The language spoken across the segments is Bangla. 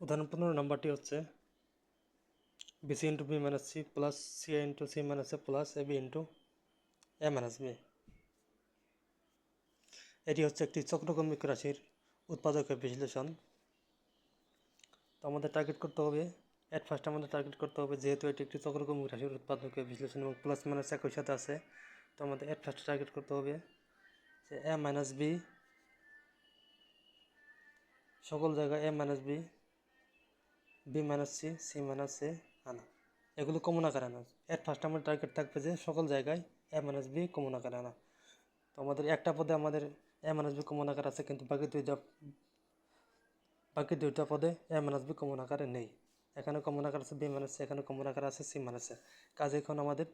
উদাহরণ 15 নাম্বারটি হচ্ছে BC into B minus C plus C into C minus A plus A B into A minus B. এটি হচ্ছে একটি চক্রক্রমিক রাশির উৎপাদকের বিশ্লেষণ। তো আমাদের টার্গেট করতে হবে, এট ফার্স্ট আমাদের টার্গেট করতে হবে, যেহেতু এটি একটি চক্রক্রমিক রাশির উৎপাদকের বিশ্লেষণ এবং প্লাস মাইনাস একই সাথে আছে, তো আমাদের এট ফার্স্ট টার্গেট করতে হবে যে এ মাইনাস বি সকল জায়গায় A minus B, B minus C, C minus A আনা, এগুলো কমন আকারে আনা। এট ফার্স্ট আমার টার্গেট থাকবে যে সকল জায়গায় এ মাইনাস বি কমন আকারে আনা। তো আমাদের একটা পদে আমাদের এ মাইনাস বি কমন আকার আছে, কিন্তু বাকি দুইটা পদে এ মাইনাস বি কমন আকারে নেই। এখানে কমন আকার আছে বি মাইনাস সি, এখানে কমন আকার আছে সি মাইনাস এ। কাজে এখন আমাদের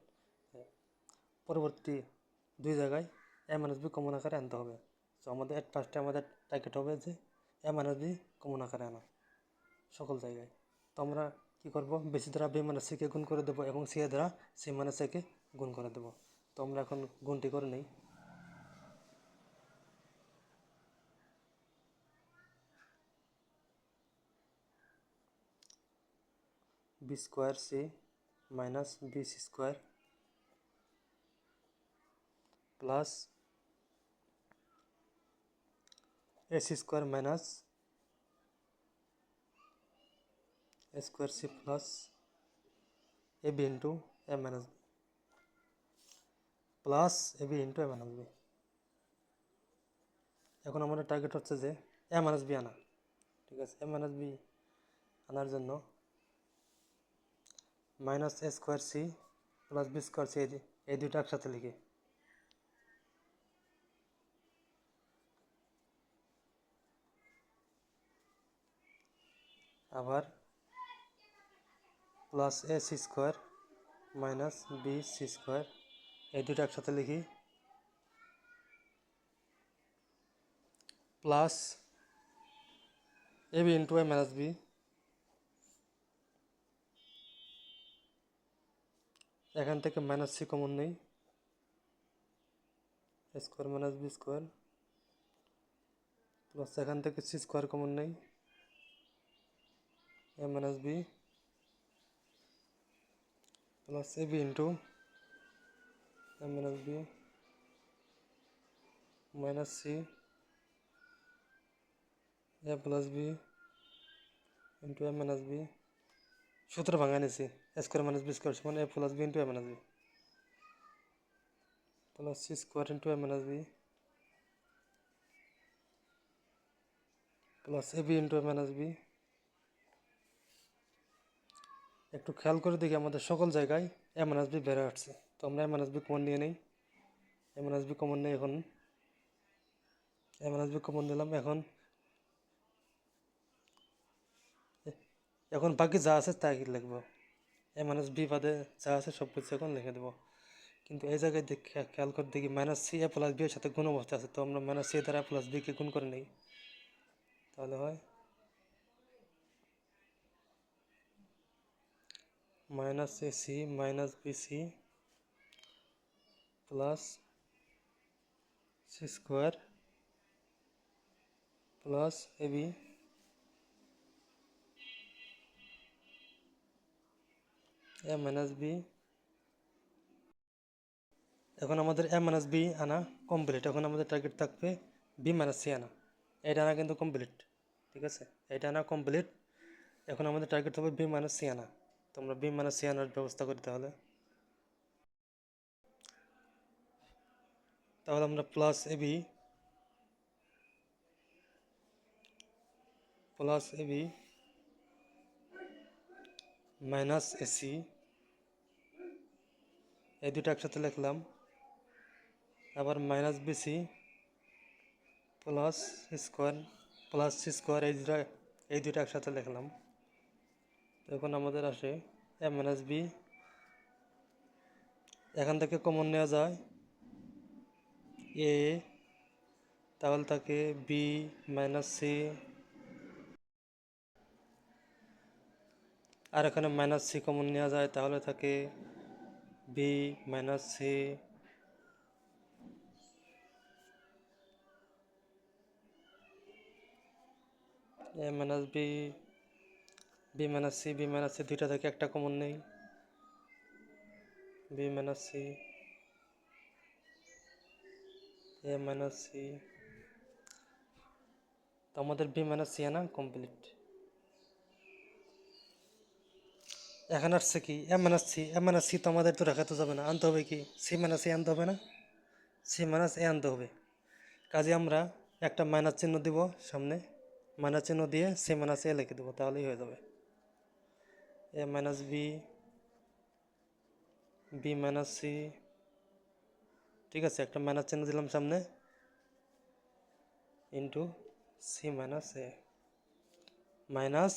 পরবর্তী দুই জায়গায় এ মাইনাস বি কমন আকারে আনতে হবে। তো আমাদের এট ফার্স্টে আমাদের টার্গেট হবে যে এ মাইনাস বি কমন আকারে আনা সকল জায়গায়। তো আমরা কী করবো, বেশি দ্বারা বি মাইনাস সিকে গুণ করে দেবো এবং সি এর দ্বারা সি মাইনাস একে গুণ করে দেবো। তো আমরা এখন গুণটি করে নিই। B square C minus B C square plus A C square minus A square C plus A B into A minus B plus A B into A minus B. এখন আমাদের টার্গেট হচ্ছে যে এ মাইনাস বি আনা। ঠিক আছে, এ মাইনাস বি আনার জন্য minus A square C plus B square C এই দুইটা একসাথে লিখি। আবার plus A C square minus B C square এই দুটো একসাথে লিখি, plus A B into A minus B. এখান থেকে মাইনাস সি কমন নেই, A square minus B square plus এখান থেকে সি স্কোয়ার কমন নেই, A minus B plus A B into A minus B minus C A plus B into A minus B. সূত্র ভাঙা নিয়েছি, A square minus B square সমান A plus B into A minus B plus C square into A minus B plus A B into A minus B. একটু খেয়াল করে দেখি আমাদের সকল জায়গায় এ মাইনাস বি বেড়ে আসছে। তো আমরা এ মাইনাস বি কমন নিয়ে নেই, এ মাইনাস বি কমন নেই, এখন এ মাইনাস বি কমন নিলাম। এখন বাকি যা আছে তাই লিখবো, এ মাইনাস বি বাদে যা আছে সব কিছু এখন লিখে দেবো। কিন্তু এই জায়গায় খেয়াল করে দেখি minus C A plus B এর সাথে গুণ অবস্থা আছে, তো আমরা মাইনাস সি দ্বারা প্লাস বিকে গুণ করে নিই, তাহলে হয় minus A C minus B C plus C square plus A B A minus B. এখন আমাদের এ মাইনাস বি আনা কমপ্লিট। এখন আমাদের টার্গেট থাকবে বি মাইনাস সি আনা। এটা আনা কিন্তু কমপ্লিট, ঠিক আছে, এটা আনা কমপ্লিট। এখন আমাদের টার্গেট হবে বি মাইনাস সি আনা। তো আমরা বি মাইনাস সি আনার ব্যবস্থা করি, তাহলে আমরা plus A B minus A C এই দুটো একসাথে লিখলাম, আবার minus B C plus square plus C square এই দুটো একসাথে লিখলাম। এখন আমাদের আসে এ মাইনাস বি, এখান থেকে কমন নেওয়া যায় এ, তাহলে থাকে বি মাইনাস সি, আর এখানে মাইনাস সি কমন নেওয়া যায়, তাহলে থাকে B minus C A minus B B minus C দুইটা থেকে একটা কমন নেই, B minus C, A minus C. তো আমাদের বি মাইনাস সি আনা কমপ্লিট। এখন আসছে কি এ মাইনাস সি তো আমাদের তো রাখাতে যাবে না, আনতে হবে কি সি মাইনাস এ আনতে হবে না, সি মাইনাস এ আনতে হবে। কাজে আমরা একটা মাইনাস চিহ্ন দিব সামনে, মাইনাস চিহ্ন দিয়ে সি মাইনাস এ লিখে দেবো, তাহলেই হয়ে যাবে। A minus B, B minus C, ঠিক আছে, একটা মাইনাস চিহ্ন দিলাম সামনে, into C minus A, minus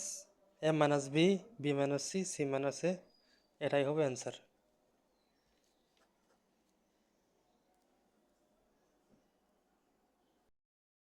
A minus B, B minus C, C minus A, এটাই হবে অ্যান্সার।